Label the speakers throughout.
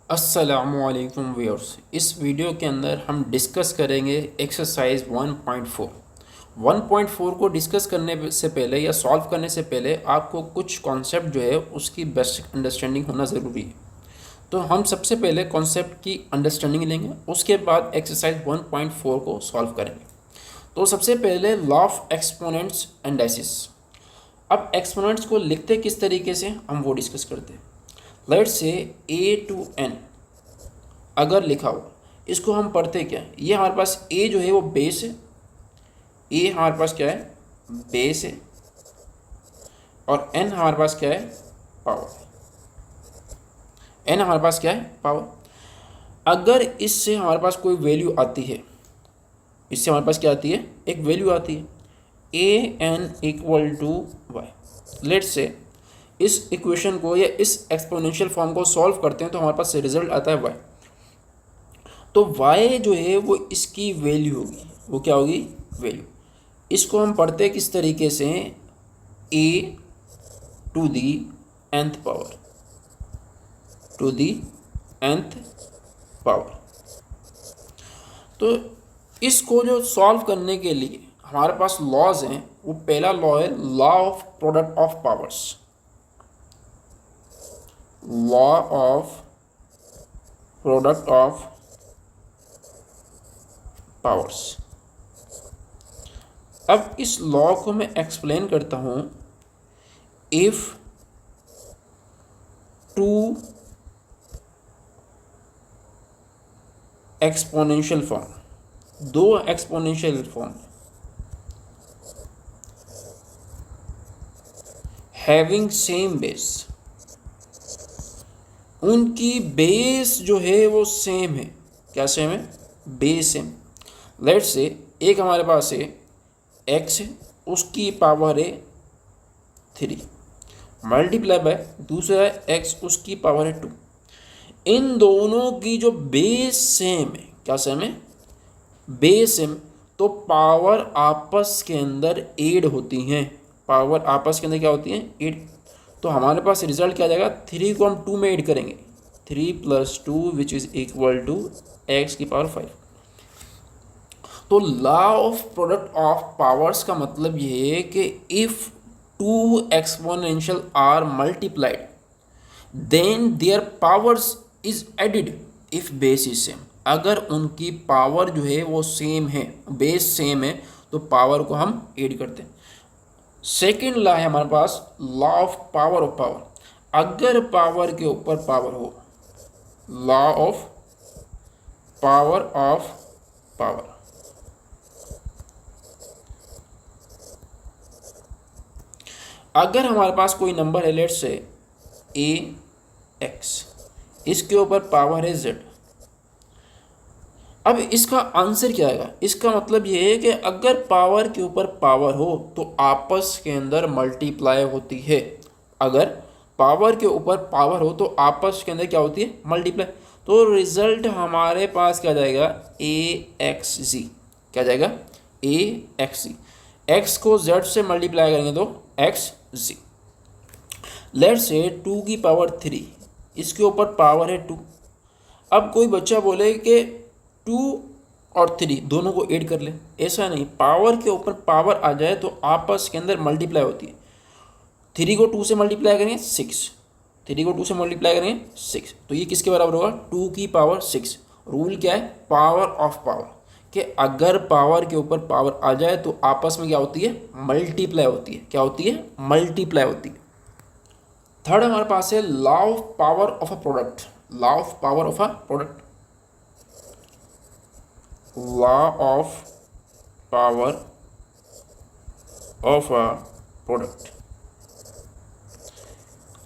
Speaker 1: अस्सलामुअलैकुम व्यूअर्स। इस वीडियो के अंदर हम डिस्कस करेंगे एक्सरसाइज 1.4। 1.4 को डिस्कस करने से पहले या सॉल्व करने से पहले आपको कुछ कॉन्सेप्ट जो है उसकी बेसिक अंडरस्टैंडिंग होना ज़रूरी है। तो हम सबसे पहले कॉन्सेप्ट की अंडरस्टैंडिंग लेंगे, उसके बाद एक्सरसाइज 1.4 को सॉल्व करेंगे। तो सबसे पहले लॉ ऑफ एक्सपोनेंट्स एंड डाइसिस। अब एक्सपोनेंट्स को लिखते किस तरीके से हम वो डिस्कस करते हैं। Let's say a to n अगर लिखा हो, इसको हम पढ़ते क्या है, ये हमारे पास a जो है वो बेस है, a हमारे पास क्या है, बेस है, और n हमारे पास क्या है, पावर। n हमारे पास क्या है, पावर। अगर इससे हमारे पास कोई वैल्यू आती है, इससे हमारे पास क्या आती है, एक वैल्यू आती है a n equal to Y. Let's say इस इक्वेशन को या इस एक्सपोनेंशियल फॉर्म को सॉल्व करते हैं तो हमारे पास रिजल्ट आता है y। तो y जो है वो इसकी वैल्यू होगी, वो क्या होगी, वैल्यू। इसको हम पढ़ते किस तरीके से, a to the nth power, to the nth power. तो इसको जो सॉल्व करने के लिए हमारे पास लॉज हैं, वो पहला लॉ है law of product of powers, law of product of powers. अब इस लॉ को मैं एक्सप्लेन करता हूँ। इफ टू एक्सपोनेंशियल फॉर्म, दो exponential form having same base, उनकी बेस जो है वो सेम है। क्या सेम है, बेस सेम। लेट्स से एक हमारे पास है x है, उसकी पावर है 3, मल्टीप्लाई बाय दूसरा है x, उसकी पावर है 2। इन दोनों की जो बेस सेम है, क्या सेम है, बेस सेम, तो पावर आपस के अंदर ऐड होती हैं। पावर आपस के अंदर क्या होती हैं, ऐड। तो हमारे पास रिजल्ट क्या आ जाएगा, 3 को हम 2 में ऐड करेंगे, 3 + 2 which is equal to x की पावर 5। तो law of product of powers का मतलब ये है कि if two exponential are multiplied then their powers is added if base is same. अगर उनकी पावर जो है वो सेम है, बेस सेम है, तो पावर को हम ऐड करते हैं। सेकेंड लॉ है हमारे पास लॉ ऑफ पावर। अगर पावर के ऊपर पावर हो, law of power of power. अगर हमारे पास कोई नंबर है, लेट्स से ax, इसके ऊपर पावर है z। अब इसका आंसर क्या आएगा, इसका मतलब ये है कि अगर पावर के ऊपर पावर हो तो आपस के अंदर मल्टीप्लाई होती है। अगर पावर के ऊपर पावर हो तो आपस के अंदर क्या होती है, मल्टीप्लाई। तो रिजल्ट हमारे पास क्या जाएगा, axz। क्या जाएगा, axz। x को z से मल्टीप्लाई करेंगे तो xz। लेट्स से 2 की पावर 3, इसके ऊपर पावर है 2। अब कोई बच्चा बोले कि 2 और 3 दोनों को ऐड कर ले, ऐसा नहीं। पावर के ऊपर पावर आ जाए तो आपस के अंदर मल्टीप्लाई होती है। 3 को 2 से मल्टीप्लाई करेंगे 6, 3 को 2 से मल्टीप्लाई करेंगे 6, तो ये किसके बराबर होगा, 2 की पावर 6। रूल क्या है, पावर ऑफ पावर, कि अगर पावर के ऊपर पावर आ जाए तो आपस में क्या होती है, मल्टीप्लाई होती है। क्या होती है, मल्टीप्लाई होती है। थर्ड हमारे पास है law of power of a product, law of power of a product, law of power of a product.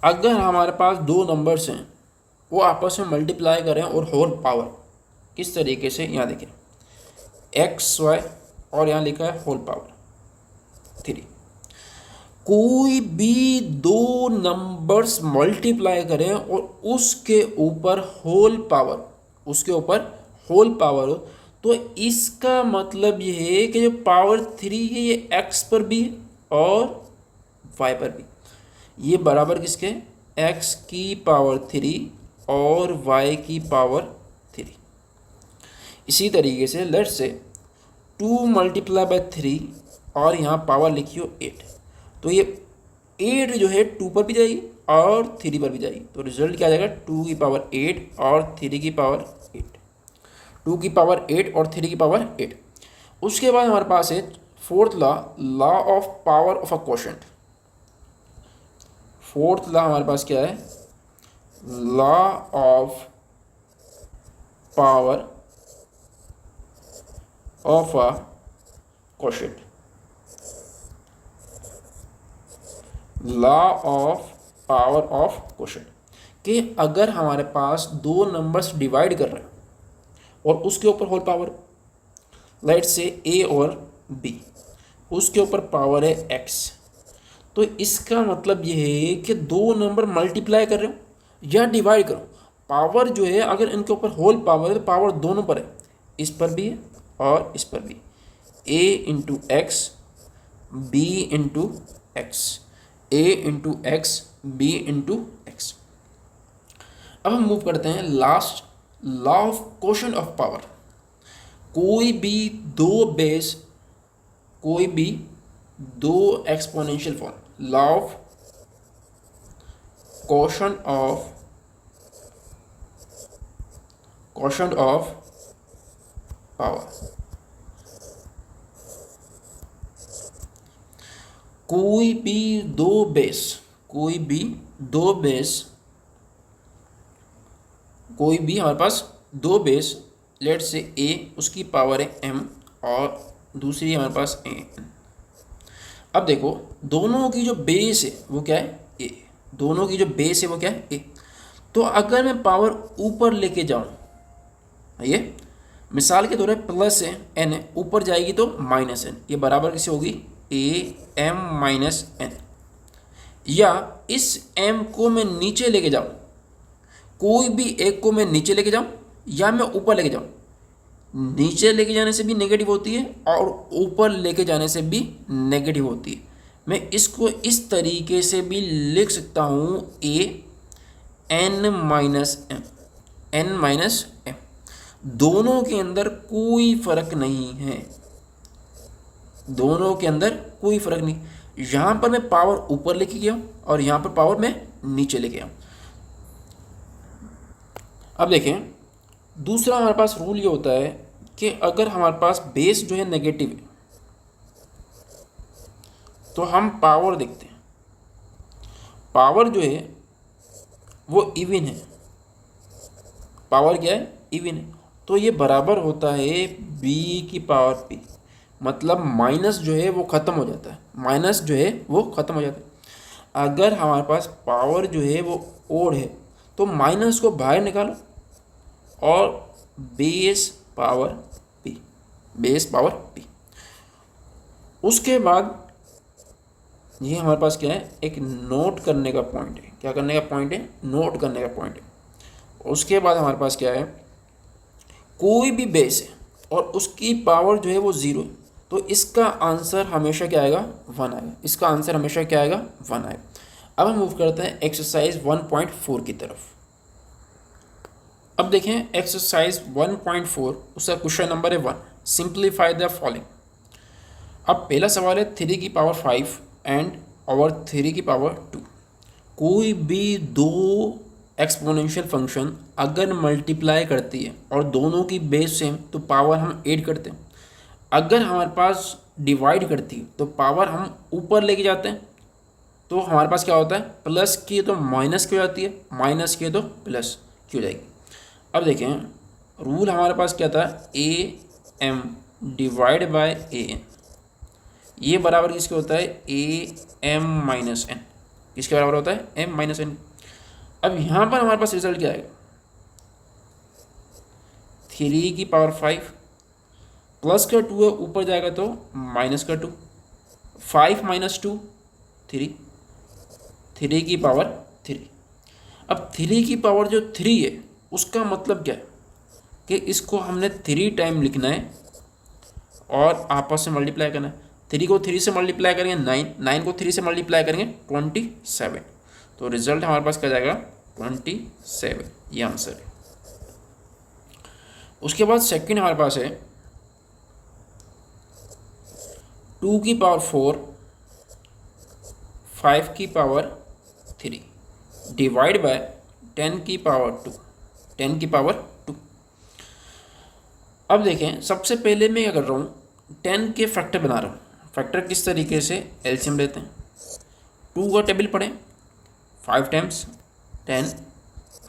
Speaker 1: अगर हमारे पास दो नंबर्स हैं, वो आपस में मल्टीप्लाई करें और होल पावर, किस तरीके से, यहाँ देखिए xy और यहाँ लिखा है होल पावर 3। कोई भी दो नंबर्स मल्टीप्लाई करें और उसके ऊपर होल पावर, उसके ऊपर होल पावर हो, तो इसका मतलब ये है कि जो पावर 3 है ये x पर भी है और y पर भी। ये बराबर किसके, x की पावर 3 और y की पावर 3। इसी तरीके से लेट्स से 2 मल्टीप्लाई बाय 3 और यहाँ पावर लिखियो 8, तो ये 8 जो है 2 पर भी जाएगी और 3 पर भी जाएगी, तो रिजल्ट क्या आ जाएगा 2 की पावर 8 और 3 की पावर 8, 2 की पावर 8 और 3 की पावर 8। उसके बाद हमारे पास है fourth law, law of power of a quotient. Fourth law हमारे पास क्या है, law of power of a quotient. Law of power of quotient कि अगर हमारे पास दो नंबर्स डिवाइड कर रहे हैं और उसके ऊपर whole power, let's say a और b, उसके ऊपर पावर है x, तो इसका मतलब ये है कि दो नंबर मल्टीप्लाई कर रहे हो या डिवाइड करो, पावर जो है अगर इनके ऊपर होल पावर है तो पावर दोनों पर है, इस पर भी है और इस पर भी, a into x b into x, a into x b into x. अब हम मूव करते हैं last, law of quotient of power. कोई भी दो exponential form, law of quotient of power. कोई भी दो हमारे पास दो बेस, लेट से a, उसकी पावर है m और दूसरी हमारे पास a। अब देखो दोनों की जो बेस है वो क्या है a, दोनों की जो बेस है वो क्या है a। तो अगर मैं पावर ऊपर लेके जाऊं, ये मिसाल के तौर पर प्लस है n है, ऊपर जाएगी तो माइनस n, ये बराबर किसे होगी a m माइनस n। या इस m को मैं नीचे लेके जाऊं, कोई भी एक को मैं नीचे लेके जाऊं या मैं ऊपर लेके जाऊं, नीचे लेके जाने से भी नेगेटिव होती है और ऊपर लेके जाने से भी नेगेटिव होती है। मैं इसको इस तरीके से भी लिख सकता हूँ a n माइनस m, दोनों के अंदर कोई फर्क नहीं है, दोनों के अंदर कोई फर्क नहीं। यहाँ पर मैं पावर ऊपर लेके गया और यहाँ पर पावर मैं नीचे लेके गया। अब देखें दूसरा हमारे पास रूल ये होता है कि अगर हमारे पास बेस जो है नेगेटिव है तो हम पावर देखते हैं, पावर जो है वो इवन है, पावर क्या है इवन है, तो ये बराबर होता है b की पावर p, मतलब माइनस जो है वो ख़त्म हो जाता है, माइनस जो है वो ख़त्म हो जाता है। अगर हमारे पास पावर जो है वो ओड है तो माइनस को बाहर निकालो और बेस पावर p। उसके बाद ये हमारे पास क्या है, एक नोट करने का पॉइंट है। क्या करने का पॉइंट है, नोट करने का पॉइंट है। उसके बाद हमारे पास क्या है, कोई भी बेस है और उसकी पावर जो है वो 0 है, तो इसका आंसर हमेशा क्या आएगा 1 आएगा, इसका आंसर हमेशा क्या आएगा 1 आएगा। अब हम मूव करते हैं एक्सरसाइज 1.4 की तरफ। अब देखें एक्सरसाइज 1.4, उसका क्वेश्चन नंबर है 1, सिंप्लीफाई द फॉलोइंग। अब पहला सवाल है 3 की पावर 5 एंड और 3 की पावर 2। कोई भी दो एक्सपोनेंशियल फंक्शन अगर मल्टीप्लाई करती है और दोनों की बेस सेम तो पावर हम ऐड करते हैं, अगर हमारे पास डिवाइड करती है तो पावर हम ऊपर लेके जाते हैं, तो हमारे पास क्या होता है प्लस की तो माइनस की हो जाती है, माइनस की तो प्लस की हो जाएगी। अब देखें रूल हमारे पास क्या था, A M divide by A N, ये बराबर किसके होता है ए एम माइनस एन, किसके बराबर होता है एम माइनस एन। अब यहाँ पर हमारे पास रिजल्ट क्या आएगा, 3 की पावर 5 प्लस का 2 है, ऊपर जाएगा तो माइनस का 2, 5 माइनस 2 3, 3 की पावर 3। अब 3 की पावर जो 3 है उसका मतलब क्या है कि इसको हमने 3 टाइम लिखना है और आपस में मल्टीप्लाई करना है। 3 को 3 से मल्टीप्लाई करेंगे 9, 9 को 3 से मल्टीप्लाई करेंगे 27, तो रिजल्ट हमारे पास क्या जाएगा 27। ये आंसर है। उसके बाद सेकंड हमारे पास है 2 की पावर 4 5 की पावर 3 डिवाइड बाय 10 की पावर 2 10 की पावर 2। अब देखें, सबसे पहले मैं क्या कर रहा हूँ, 10 के फैक्टर बना रहा हूँ। फैक्टर किस तरीके से, एलसीएम लेते हैं, 2 का टेबल पढ़ें, 5 टाइम्स 10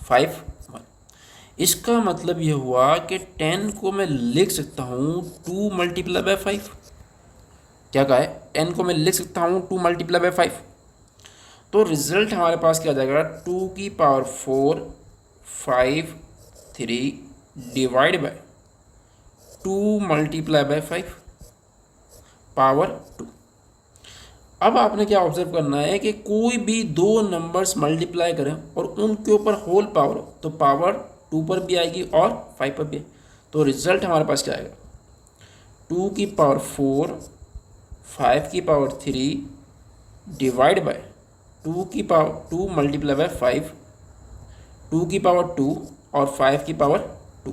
Speaker 1: 5 1। इसका मतलब ये हुआ कि 10 को मैं लिख सकता हूँ 2 मल्टीप्लाई बाय 5। क्या कहा है, 10 को मैं लिख सकता हूँ 2 मल्टीप्लाई बाय 5। तो रिजल्ट हमारे पास क्या आ जाएगा, 2 की power 4 5 3 divide bye 2 multiply bye 5 power 2। अब आपने क्या ऑब्जर्व करना है कि कोई भी दो नंबर्स मल्टीप्लाई करें और उनके ऊपर होल पावर हो तो पावर 2 पर भी आएगी और 5 पर भी आएगी। तो रिजल्ट हमारे पास क्या आएगा, 2 की पावर 4 5 की power 3 divide bye 2 multiply bye 5 2 की पावर 2 और 5 की पावर 2।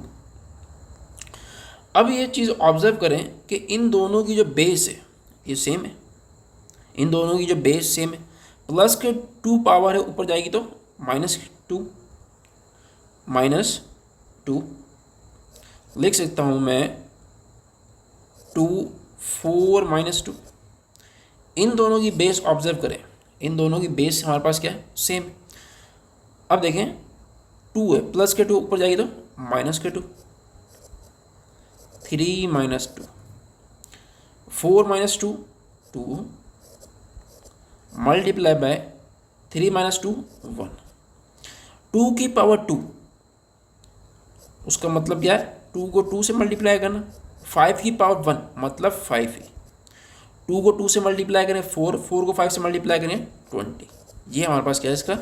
Speaker 1: अब ये चीज़ ऑब्जर्व करें कि इन दोनों की जो बेस है ये सेम है, इन दोनों की जो बेस सेम है। प्लस के 2 पावर है ऊपर जाएगी तो -2 लिख सकता हूँ मैं 2 4 -2। इन दोनों की बेस ऑब्जर्व करें, इन दोनों की बेस हमारे पास क्या है, सेम। अब देखें 2 है, प्लस के 2 ऊपर जाएगी तो -2 3 -2 4 -2 2 मल्टीप्लाई बाय 3 -2 1 2 की पावर 2, उसका मतलब क्या है, 2 को 2 से मल्टीप्लाई करना। 5 की पावर 1 मतलब 5 है, 2 को 2 से मल्टीप्लाई करें 4 को 5 से मल्टीप्लाई करें 20। ये हमारे पास क्या है, इसका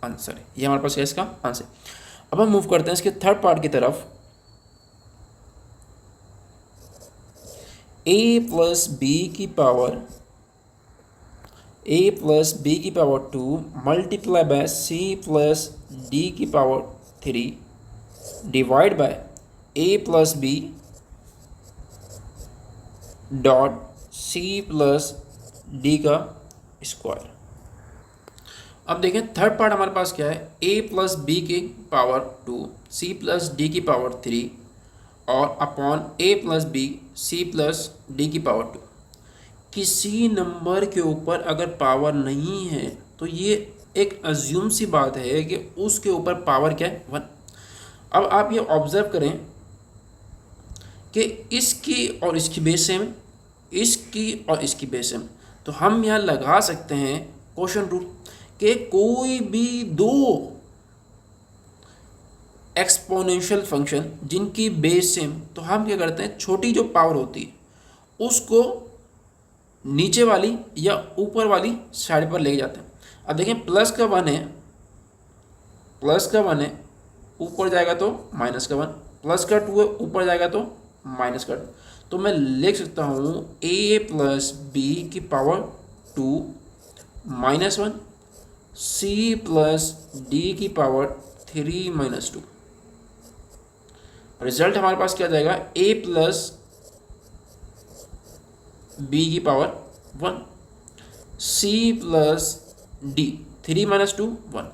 Speaker 1: आंसर है। ये हमारे पास क्या है, इसका आंसर। अब हम मूव करते हैं इसके थर्ड पार्ट की तरफ। a प्लस बी की power 2 multiply by c plus d की power 3 divide by a plus B dot c plus d का स्क्वायर। अब देखें थर्ड पार्ट हमारे पास क्या है, a प्लस बी की पावर 2 c प्लस d की पावर 3 और upon a plus B c plus d की पावर 2। किसी नंबर के ऊपर अगर पावर नहीं है तो ये एक अज्यूम सी बात है कि उसके ऊपर पावर क्या है, 1। अब आप ये ऑब्जर्व करें कि इसकी और इसकी बेस सेम है, इसकी और इसकी बेस सेम। तो हम यहाँ लगा सकते हैं क्वेश्चन रूल कि कोई भी दो एक्सपोनेंशियल फंक्शन जिनकी बेस सेम, तो हम क्या करते हैं, छोटी जो पावर होती है उसको नीचे वाली या ऊपर वाली साइड पर ले जाते हैं। अब देखें प्लस का 1 है, ऊपर जाएगा तो माइनस का 1, प्लस का 2 है ऊपर जाएगा तो माइनस का 2। तो मैं लिख सकता हूँ a प्लस बी की पावर 2 -1 c प्लस d की पावर 3 -2। रिजल्ट हमारे पास क्या जाएगा, a प्लस बी की पावर 1 c प्लस d 3 -2 1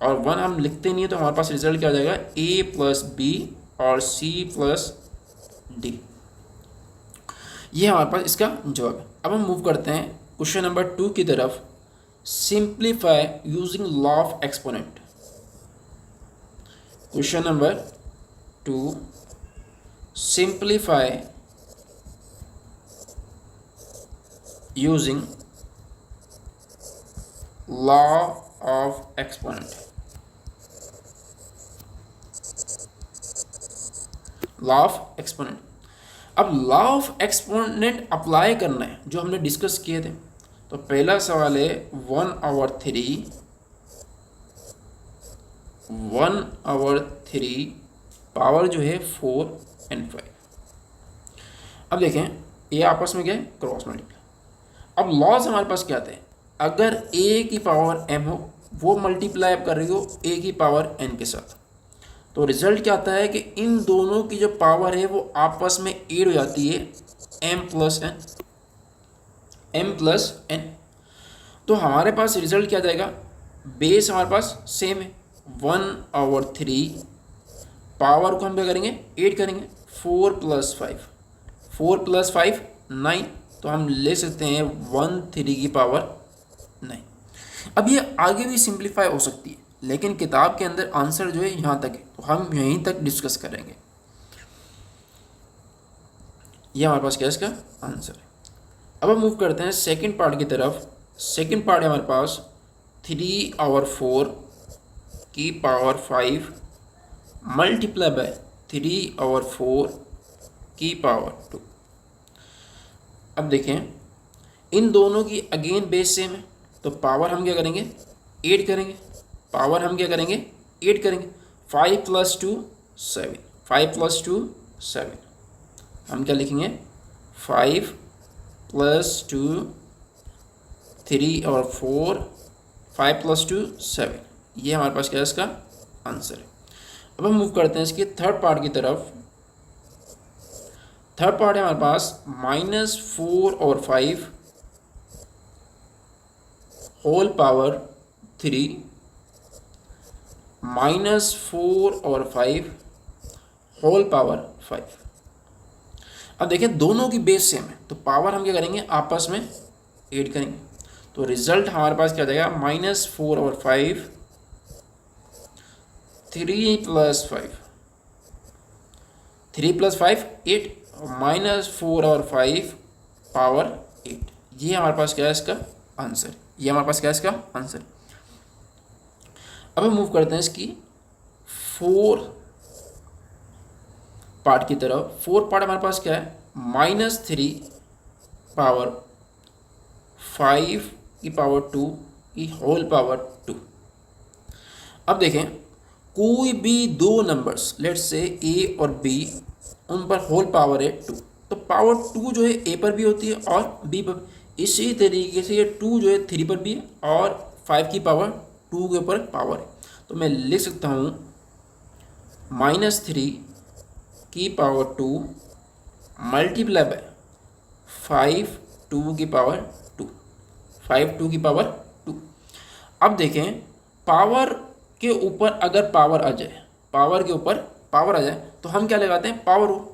Speaker 1: और 1 हम लिखते नहीं है तो हमारे पास रिजल्ट क्या आ जाएगा, a प्लस बी और c प्लस डी। ये हमारे पास इसका जवाब है। अब हम मूव करते हैं क्वेश्चन नंबर 2 की तरफ। Simplify using law of exponent. Question number 2, simplify using law of exponent. Law of exponent. अब लॉ ऑफ एक्सपोनेंट अप्लाई करना है जो हमने डिस्कस किए थे। तो पहला सवाल है 1/3 पावर जो है 4 और 5। अब देखें ये आपस में क्या है, क्रॉस मल्टीप्लाई। अब लॉज हमारे पास क्या आते हैं, अगर a की पावर m हो वो मल्टीप्लाई कर रही हो a की पावर n के साथ, तो रिजल्ट क्या आता है कि इन दोनों की जो पावर है वो आपस में ऐड हो जाती है m+n। तो हमारे पास रिजल्ट क्या जाएगा, बेस हमारे पास सेम है 1/3, पावर को हम क्या करेंगे ऐड करेंगे 4+5 9, तो हम ले सकते हैं 1/3 अब ये आगे भी सिंप्लीफाई हो सकती है, लेकिन किताब के अंदर आंसर जो है यहाँ तक है, तो हम यहीं तक डिस्कस करेंगे। ये हमारे पास क्या है इसका आंसर है। अब हम मूव करते हैं सेकंड पार्ट की तरफ। सेकंड पार्ट है हमारे पास 3/4 की पावर 5 मल्टीप्लाई बाय 3/4 की पावर 2। अब देखें इन दोनों की अगेन बेस सेम है, तो पावर हम क्या करेंगे ऐड करेंगे, 5 + 2 7, 5 + 2 7, हम क्या लिखेंगे 5 + 2 3/4 5 + 2 7, ये हमारे पास क्या है इसका आंसर है। अब हम मूव करते हैं इसके थर्ड पार्ट की तरफ। थर्ड पार्ट है हमारे पास -4/5 होल पावर 3 -4/5 होल पावर 5। अब देखिए दोनों की बेस सेम है, तो पावर हम क्या करेंगे आपस में ऐड करेंगे, तो रिजल्ट हमारे पास क्या जाएगा -4/5 3 + 5 8 -4/5 पावर 8, ये हमारे पास क्या है इसका आंसर। अब हम मूव करते हैं इसकी फोर पार्ट की तरफ। फोर पार्ट हमारे पास क्या है -3/5 की पावर 2 की होल पावर 2। अब देखें कोई भी दो नंबर्स लेट्स से a और b, उन पर होल पावर है 2, तो पावर 2 जो है a पर भी होती है और b पर। इसी तरीके से ये 2 जो है 3 पर भी है और 5 की पावर 2 के ऊपर पावर है, तो मैं लिख सकता हूँ -3 की पावर 2 मल्टीप्लाई बाय 5 2 की पावर 2, 5 2 की पावर 2। अब देखें पावर के ऊपर अगर पावर आ जाए, तो हम क्या लगाते हैं पावर रूल।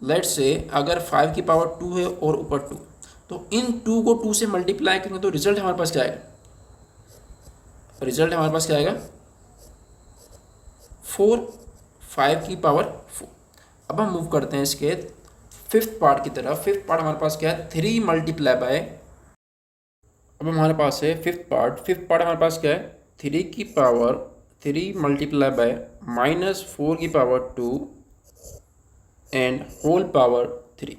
Speaker 1: लेट्स से अगर 5 की पावर 2 है और ऊपर 2, तो इन 2 को 2 से मल्टीप्लाई करेंगे तो रिजल्ट हमारे पास क्या आएगा, 4 5 की पावर 4। अब हम मूव करते हैं इसके फिफ्थ पार्ट की तरफ। फिफ्थ पार्ट हमारे पास क्या है 3 मल्टीप्लाई बाय, अब हमारे पास है फिफ्थ पार्ट हमारे पास क्या है 3 की पावर 3 मल्टीप्लाई बाय -4 की पावर 2 एंड होल पावर 3।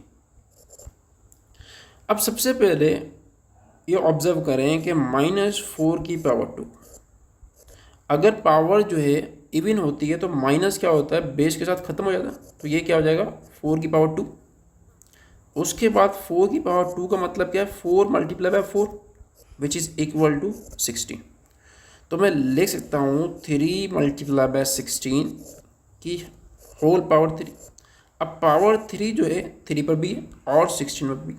Speaker 1: अब सबसे पहले ये ऑब्जर्व करें कि -4 की पावर 2, अगर पावर जो है इवन होती है तो माइनस क्या होता है बेस के साथ ख़त्म हो जाता है, तो ये क्या हो जाएगा 4 की पावर 2। उसके बाद 4 की पावर 2 का मतलब क्या है 4 multiply by 4 which is equal to 16। तो मैं लिख सकता हूँ 3 मल्टीप्लाई बाय 16 की होल पावर 3। अब पावर 3 जो है 3 पर भी है और 16 पर भी,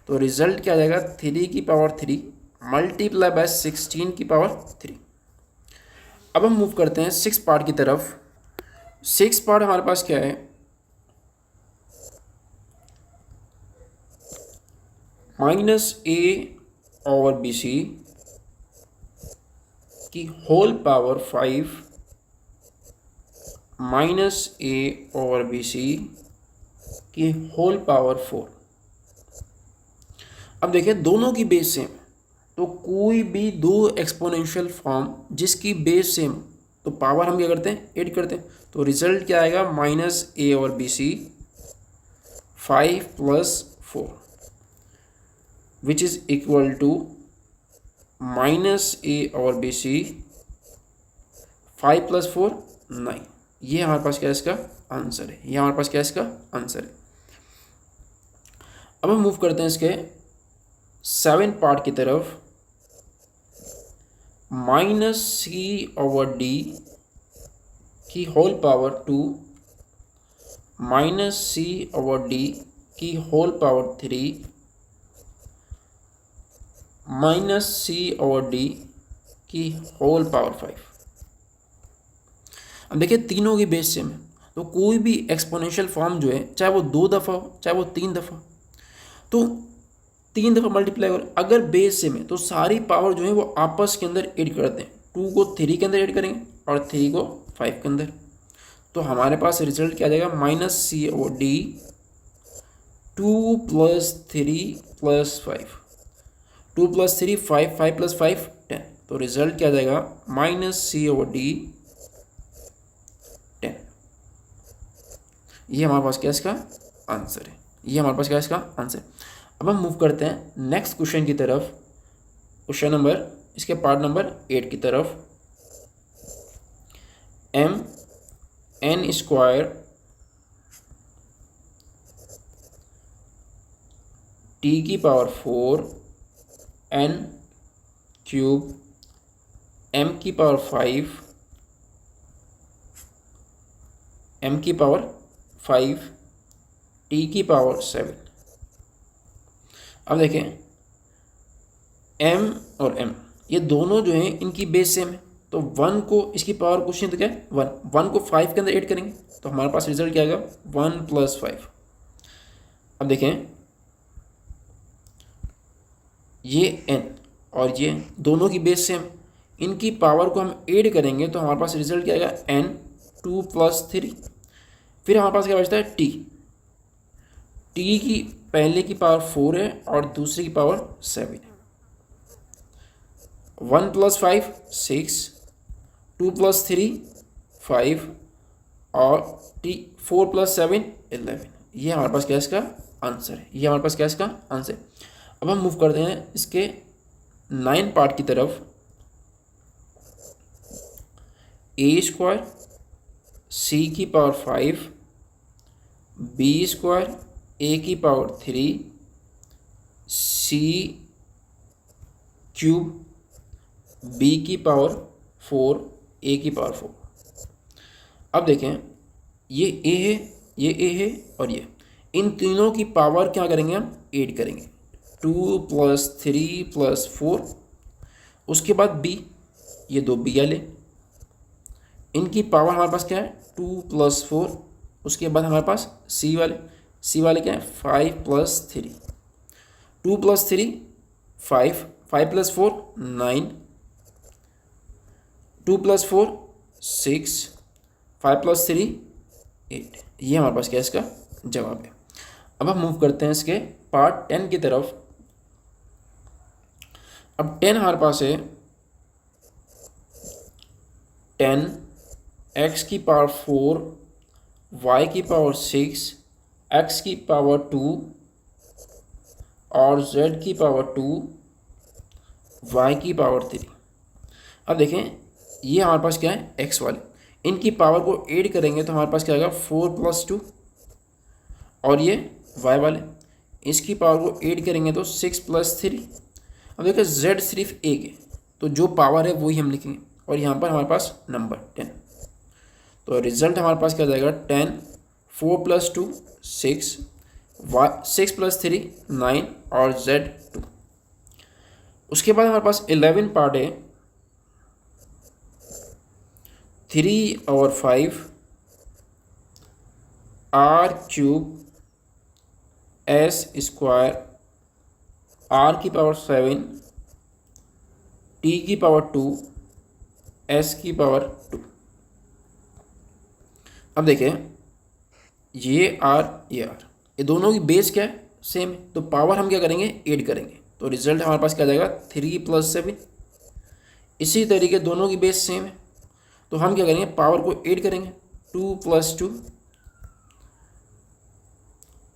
Speaker 1: तो रिजल्ट क्या आ जाएगा 3 की पावर 3 मल्टीप्लाई बाय 16 की पावर 3। अब हम मूव करते हैं सिक्स पार्ट की तरफ। सिक्स पार्ट हमारे पास क्या है -a/bc की होल पावर 5 -a/bc की होल पावर 4। अब देखिए दोनों की बेस सेम, तो कोई भी दो एक्सपोनेंशियल फॉर्म जिसकी बेस सेम, तो पावर हम क्या करते हैं ऐड करते हैं, तो रिजल्ट क्या आएगा -a/bc 5 + 4 which is equal to -a/bc 5 + 4 9। ये हमारे पास क्या है इसका आंसर है, अब हम मूव करते हैं इसके सेवन पार्ट की तरफ। -c/d की whole power 2 minus C over D की whole power 3 minus C over D की होल पावर 5। अब देखिए तीनों की बेस सेम है, तो कोई भी एक्सपोनेंशियल फॉर्म जो है चाहे वो 2 दफ़ा हो चाहे वो 3 दफ़ा, तो 3 दफ़ा मल्टीप्लाई हो, अगर बेस सेम है तो सारी पावर जो है वो आपस के अंदर ऐड करते हैं। 2 को 3 के अंदर ऐड करेंगे और 3 को 5 के अंदर, तो हमारे पास रिजल्ट क्या आ जाएगा, minus C over D 2 plus 3 plus 5, 2 plus 3 5, 5 plus 5 10, तो रिजल्ट क्या आ जाएगा, माइनस सी ओवर डी 10। ये हमारे पास क्या इसका आंसर है, ये हमारे पास क्या इसका आंसर। अब हम मूव करते हैं नेक्स्ट क्वेश्चन की तरफ, क्वेश्चन नंबर इसके पार्ट नंबर 8 की तरफ। एम एन स्क्वायर टी की पावर 4 एन क्यूब एम की पावर 5 एम की पावर 5 टी की पावर 7। अब देखें m और m ये दोनों जो हैं इनकी बेस सेम है, तो 1 को इसकी पावर कुछ नहीं तो क्या है 1, 1 को 5 के अंदर ऐड करेंगे तो हमारे पास रिजल्ट क्या आएगा 1 प्लस 5। अब देखें ये n और ये दोनों की बेस सेम, इनकी पावर को हम ऐड करेंगे तो हमारे पास रिजल्ट क्या आएगा n 2 प्लस 3। फिर हमारे पास क्या बचता है t की पहले की पावर 4 है और दूसरी की पावर 7 है। 1 प्लस 5 6, 2 प्लस 3 5 और 4 प्लस 7 11। ये हमारे पास क्या इसका आंसर है, ये हमारे पास क्या इसका आंसर। अब हम मूव करते हैं इसके 9 पार्ट की तरफ। ए स्क्वायर सी की पावर 5 बी स्क्वायर ए की पावर 3 सी क्यूब बी की पावर 4 ए की पावर 4। अब देखें ये ए है, ये ए है और ये, इन तीनों की पावर क्या करेंगे हम ऐड करेंगे 2 प्लस 3 प्लस 4। उसके बाद बी, ये दो बी वाले, इनकी पावर हमारे पास क्या है 2 प्लस 4। उसके बाद हमारे पास सी वाले क्या है 5 plus 3, 2 plus 3 5, 5 plus 4 9, 2 plus 4 6, 5 plus 3 8। ये हमारे पास क्या है इसका जवाब है। अब हम मूव करते हैं इसके पार्ट 10 की तरफ। अब 10 हमारे पास है 10 x की पावर 4 y की पावर 6 x की पावर 2 और z की पावर 2 y की पावर 3। अब देखें ये हमारे पास क्या है x वाले, इनकी पावर को ऐड करेंगे तो हमारे पास क्या आएगा 4 प्लस 2। और ये y वाले, इसकी पावर को ऐड करेंगे तो 6 प्लस 3। अब देखिए z सिर्फ एक है तो जो पावर है वही हम लिखेंगे और यहाँ पर हमारे पास नंबर 10, तो रिजल्ट हमारे पास क्या जाएगा 10, 4 प्लस 2 6, 6 प्लस 3 9 और z 2। उसके बाद हमारे पास 11 पार्ट है 3 और 5 r cube s square r की पावर 7 t की पावर 2 s की पावर 2। अब देखें ये ये दोनों की बेस क्या है सेम है, तो पावर हम क्या करेंगे ऐड करेंगे तो रिजल्ट हमारे पास क्या जाएगा 3 प्लस 7। इसी तरीके दोनों की बेस सेम है तो हम क्या करेंगे पावर को ऐड करेंगे 2 प्लस 2।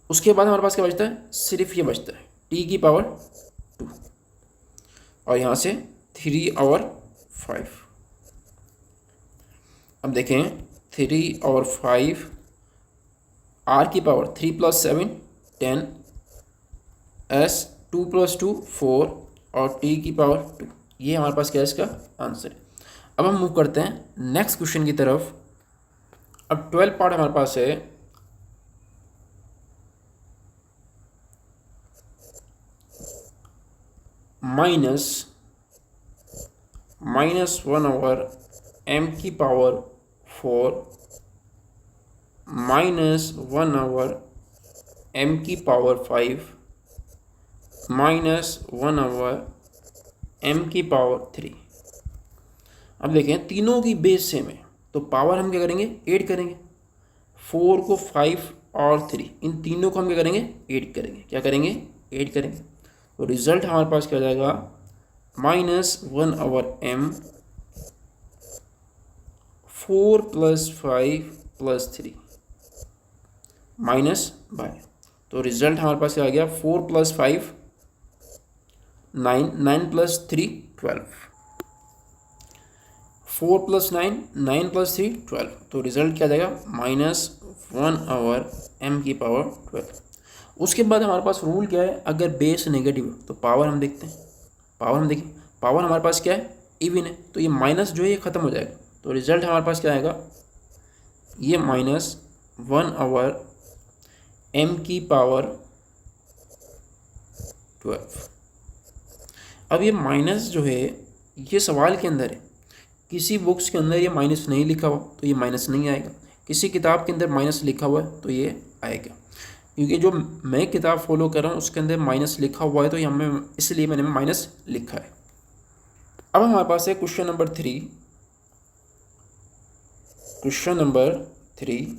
Speaker 1: उसके बाद हमारे पास क्या बचता है सिर्फ ये बचता है t की पावर 2 और यहाँ से 3 और 5। अब देखें 3 और 5 r की पावर 3 प्लस 7 10 s 2 प्लस 2 4 और t की पावर 2। ये हमारे पास क्या है इसका आंसर है। अब हम मूव करते हैं नेक्स्ट क्वेश्चन की तरफ। अब 12 पार्ट हमारे पास है -1/m⁴ -1/m⁵ -1/m⁴। अब देखें तीनों की बेस सेम है तो पावर हम क्या करेंगे, ऐड करेंगे। 4 को 5 और 3 इन तीनों को हम क्या करेंगे, ऐड करेंगे। क्या करेंगे, ऐड करेंगे। तो रिजल्ट हमारे पास क्या जाएगा, -1/m⁴ + 5 + 3 -/। तो रिजल्ट हमारे पास क्या आ गया, 4 + 5 9, 9 + 3 12, 4 + 9 9 + 3 12। तो रिजल्ट क्या जाएगा, -1/m⁴। उसके बाद हमारे पास रूल क्या है, अगर बेस नेगेटिव है तो पावर हम देखते हैं। पावर हम देखें, पावर हमारे पास क्या है, इवन है, तो ये माइनस जो है ये ख़त्म हो जाएगा। तो रिजल्ट हमारे पास क्या आएगा, ये -1/m⁴। अब ये माइनस जो है ये सवाल के अंदर है, किसी बुक्स के अंदर ये माइनस नहीं लिखा हुआ तो ये माइनस नहीं आएगा, किसी किताब के अंदर माइनस लिखा हुआ है तो ये आएगा। क्योंकि जो मैं किताब फॉलो कर रहा हूँ उसके अंदर माइनस लिखा हुआ है तो यहाँ में इसलिए मैंने माइनस लिखा है। अब हमारे पास है question number 3। Question number 3,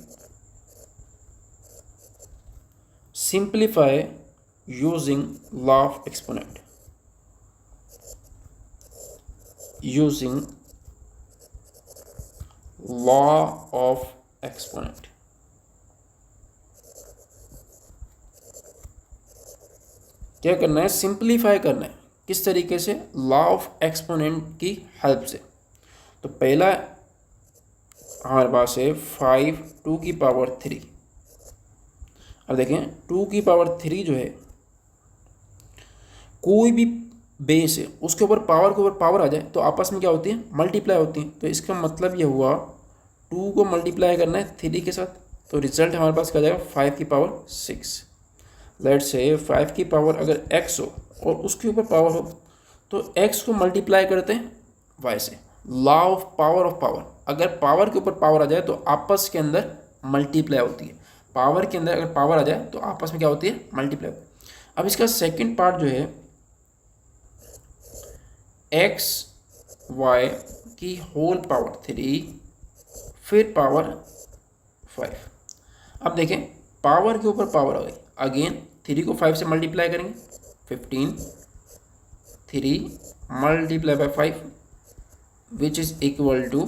Speaker 1: simplify using law of exponent. Using law of exponent. क्या करना है, सिंप्लीफाई करना है। किस तरीके से, लॉ ऑफ एक्सपोनेंट की हेल्प से। तो पहला हमारे पास है 5 2⁵। अब देखें 2⁵ जो है, कोई भी बेस है उसके ऊपर पावर के ऊपर पावर आ जाए तो आपस में क्या होती है, मल्टीप्लाई होती है। तो इसका मतलब ये हुआ 2 को मल्टीप्लाई करना है 3 के साथ। तो रिजल्ट हमारे पास क्या जाएगा, 5⁶। लेट्स से 5 की पावर अगर x हो और उसके ऊपर पावर हो तो x को मल्टीप्लाई करते हैं y से। लॉ ऑफ पावर, अगर पावर के ऊपर पावर आ जाए तो आपस के अंदर मल्टीप्लाई होती है। पावर के अंदर अगर पावर आ जाए तो आपस में क्या होती है, मल्टीप्लाई। अब इसका सेकंड पार्ट जो है, xy की होल पावर 3 फिर पावर 5। अब देखें पावर के ऊपर पावर आ गई, अगेन 3 को 5 से मल्टीप्लाई करेंगे 15, 3 × 5 विच इज़ इक्वल टू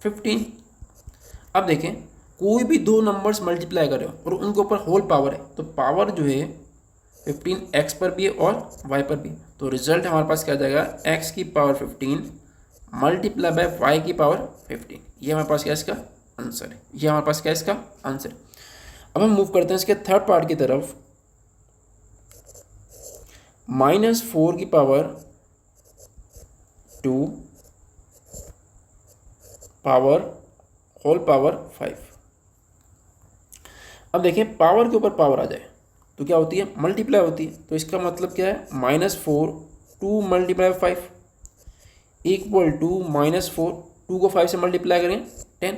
Speaker 1: 15। अब देखें कोई भी दो नंबर्स मल्टीप्लाई कर रहे हो और उनके ऊपर होल पावर है तो पावर जो है 15 x पर भी है और y पर भी। तो रिजल्ट हमारे पास क्या आ जाएगा, x की पावर 15 × y की पावर 15। ये हमारे पास क्या इसका आंसर है, ये हमारे पास क्या इसका आंसर है। अब हम मूव करते हैं इसके थर्ड पार्ट की तरफ। -4 की पावर 2 पावर होल पावर 5। अब देखें पावर के ऊपर पावर आ जाए तो क्या होती है, मल्टीप्लाई होती है। तो इसका मतलब क्या है, -4 2 × 5 इक्वल टू -4, 2 को 5 से मल्टीप्लाई करेंगे 10,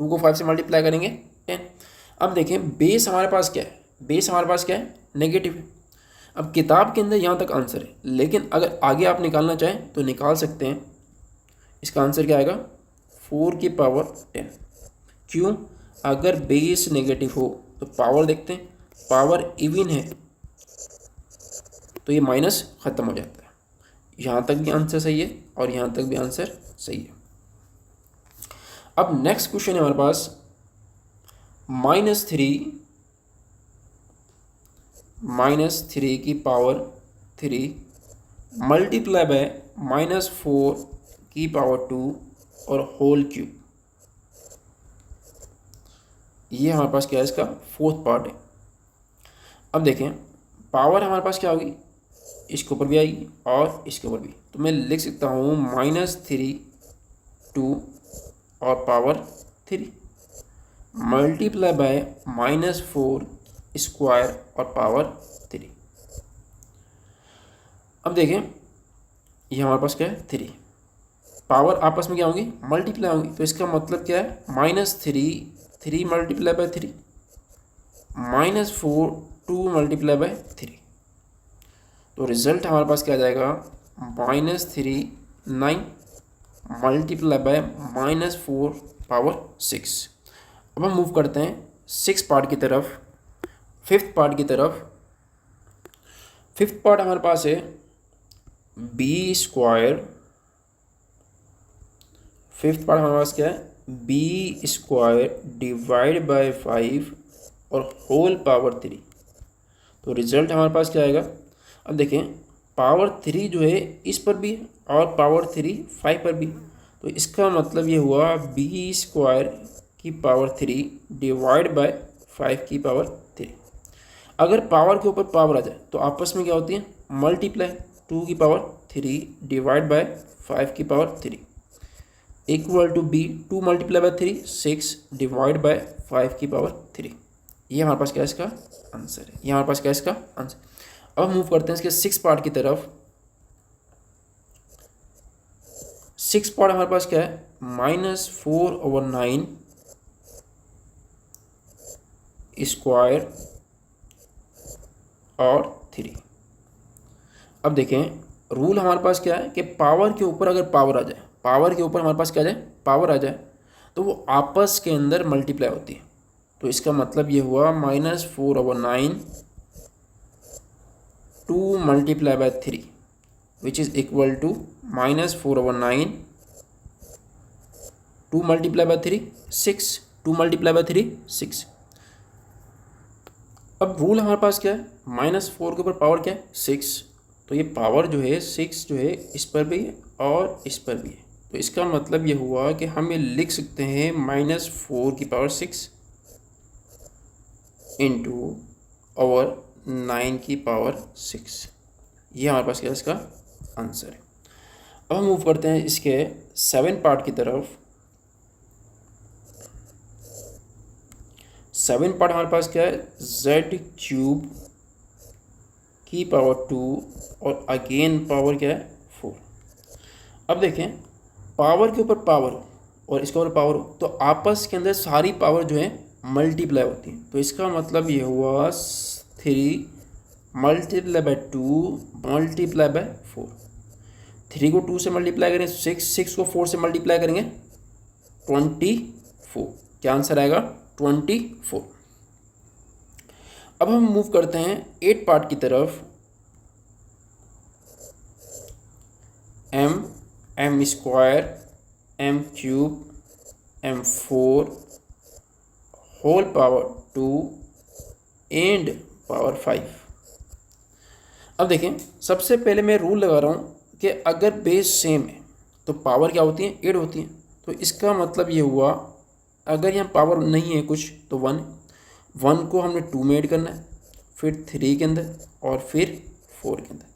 Speaker 1: 2 को 5 से मल्टीप्लाई करेंगे 10। अब देखें बेस हमारे पास क्या है, बेस हमारे पास क्या है, नेगेटिव है। अब किताब के अंदर यहाँ तक आंसर है, लेकिन अगर आगे आप निकालना चाहें तो निकाल सकते हैं। इसका आंसर क्या आएगा, 4 की पावर 10। क्यों, अगर बेस नेगेटिव हो तो पावर देखते हैं, पावर इवन है तो ये माइनस ख़त्म हो जाता है। यहाँ तक भी आंसर सही है और यहाँ तक भी आंसर सही है। अब नेक्स्ट क्वेश्चन है हमारे पास -3 की पावर 3 मल्टीप्लाई बाय -4 की पावर 2 और होल क्यूब। ये हमारे पास क्या है, इसका फोर्थ पार्ट है। अब देखें पावर हमारे पास क्या होगी, इसके ऊपर भी आएगी और इसके ऊपर भी। तो मैं लिख सकता हूँ -3 2 और पावर 3। मल्टीप्लाई बाय -4 स्क्वायर और पावर 3। अब देखें ये हमारे पास क्या है 3, पावर आपस में क्या होंगी मल्टीप्लाई होंगी, तो इसका मतलब क्या है -3 मल्टीप्लाई बाय 3 -4 2 मल्टीप्लाई बाय 3। तो रिजल्ट हमारे पास क्या आ जाएगा -3 9 मल्टीप्लाई बाय -4 पावर 6। अब हम मूव करते हैं 6 पार्ट की तरफ, 5th पार्ट की तरफ। 5th पार्ट हमारे पास है बी स्क्वायर। 5th पार्ट हमारे पास क्या है बी स्क्वायर डिवाइड बाय 5 और होल पावर 3। तो रिजल्ट हमारे पास क्या आएगा, अब देखें पावर 3 जो है इस पर भी और पावर 3 5 पर भी, तो इसका मतलब ये हुआ बी स्क्वायर की पावर 3 डिवाइड बाय 5 की पावर 3। अगर पावर के ऊपर पावर आ जाए तो आपस में क्या होती है मल्टीप्लाई, 2 की पावर 3 डिवाइड बाय 5 की power 3 equal to B 2 multiply by 3 6 divide by 5 की पावर 3। ये हमारे पास क्या है इसका आंसर है, ये हमारे पास क्या है इसका आंसर। अब मूव करते हैं इसके 6 पार्ट की तरफ। 6 पार्ट हमारे पास क्या है -4/9 स्क्वायर और 3। अब देखें रूल हमारे पास क्या है कि पावर के ऊपर अगर पावर आ जाए, पावर के ऊपर हमारे पास क्या आ जाए पावर आ जाए, तो वो आपस के अंदर मल्टीप्लाई होती है। तो इसका मतलब ये हुआ -4/9 2 multiply by 3 which is equal to -4/9 2 multiply by 3 6 2 multiply by 3 6। अब रूल हमारे पास क्या है -4 के ऊपर पावर क्या है 6, तो ये पावर जो है 6 जो है इस पर भी है और इस पर भी है। तो इसका मतलब ये हुआ कि हम ये लिख सकते हैं -4 की पावर 6 इंटू और 9 की पावर 6। ये हमारे पास क्या है इसका आंसर है। अब हम मूव करते हैं इसके 7 पार्ट की तरफ। 7 पार्ट हमारे पास क्या है z³ की पावर 2 और अगेन पावर क्या है 4। अब देखें पावर के ऊपर पावर हो और इसके ऊपर पावर हो तो आपस के अंदर सारी पावर जो है मल्टीप्लाई होती है। तो इसका मतलब ये हुआ 3 मल्टीप्लाई बाय 2 मल्टीप्लाई बाय 4। 3 को 2 से मल्टीप्लाई करें 6 को 4 से मल्टीप्लाई करेंगे 24। क्या आंसर आएगा 24। अब हम मूव करते हैं 8 पार्ट की तरफ। m square m³ m4 whole power 2 and power 5। अब देखें सबसे पहले मैं रूल लगा रहा हूँ कि अगर बेस सेम है तो पावर क्या होती है 8 होती है। तो इसका मतलब ये हुआ अगर यहाँ पावर नहीं है कुछ तो 1 को हमने 2 में ऐड करना है, फिर 3 के अंदर और फिर 4 के अंदर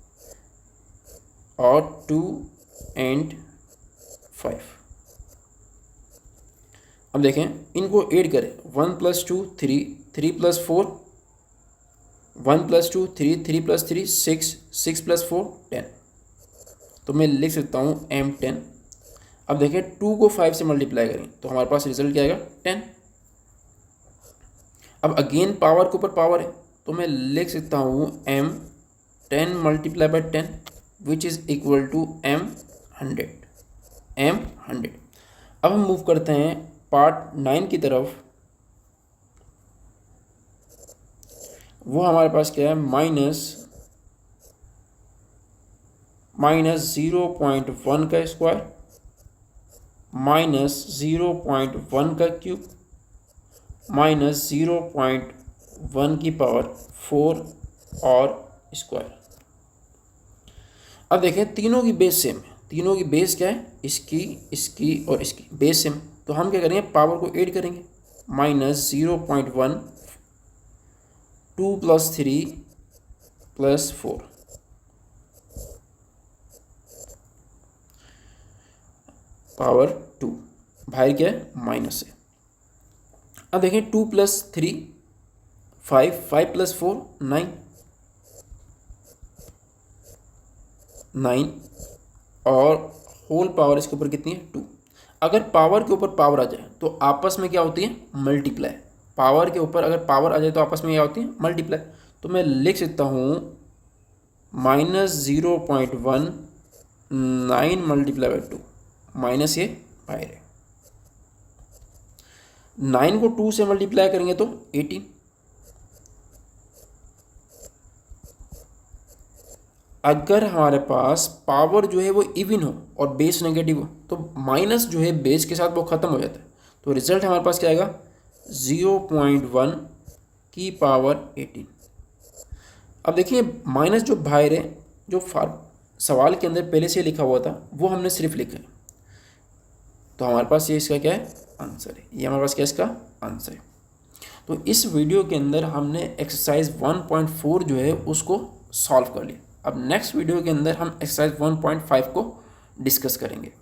Speaker 1: और 2 एंड 5। अब देखें इनको ऐड करें 1 + 2 3 3 + 4 1 + 2 3 3 + 3 6 6 + 4 10। तो मैं लिख सकता हूँ m10। अब देखें 2 को 5 से मल्टीप्लाई करें तो हमारे पास रिजल्ट क्या आएगा 10। अब अगेन पावर के ऊपर पावर है तो मैं लिख सकता हूँ m10 multiply by 10 which is equal to m100। अब हम मूव करते हैं पार्ट 9 की तरफ। वो हमारे पास क्या है -0.1 का स्क्वायर -0.1 का क्यूब -0.1 की पावर 4 और स्क्वायर। अब देखें तीनों की बेस सेम है, तीनों की बेस क्या है इसकी और इसकी बेस सेम। तो हम क्या करेंगे पावर को ऐड करेंगे -0.1 2 + 3 + 4 पावर 2 बाहर क्या है माइनस है। अब देखें 2 + 3 5, 5 + 4 9, 9 और होल पावर इसके ऊपर कितनी है 2। अगर पावर के ऊपर पावर आ जाए तो आपस में क्या होती है मल्टीप्लाई। पावर के ऊपर अगर पावर आ जाए तो आपस में क्या होती है मल्टीप्लाई। तो मैं लिख सकता हूँ -0.1 9 × 2 माइनस ये बाहर है। 9 को 2 से मल्टीप्लाई करेंगे तो 18। अगर हमारे पास पावर जो है वो इवन हो और बेस नेगेटिव हो तो माइनस जो है बेस के साथ वो ख़त्म हो जाता है। तो रिजल्ट हमारे पास क्या आएगा 0.1 की पावर 18। अब देखिए माइनस जो बाहर है जो सवाल के अंदर पहले से लिखा हुआ था वो हमने सिर्फ लिखा है। तो हमारे पास ये इसका क्या है आंसर है। ये हमारे पास क्या इसका आंसर है। तो इस वीडियो के अंदर हमने एक्सरसाइज 1.4 जो है उसको सॉल्व कर लिया। अब नेक्स्ट वीडियो के अंदर हम एक्सरसाइज 1.5 को डिस्कस करेंगे।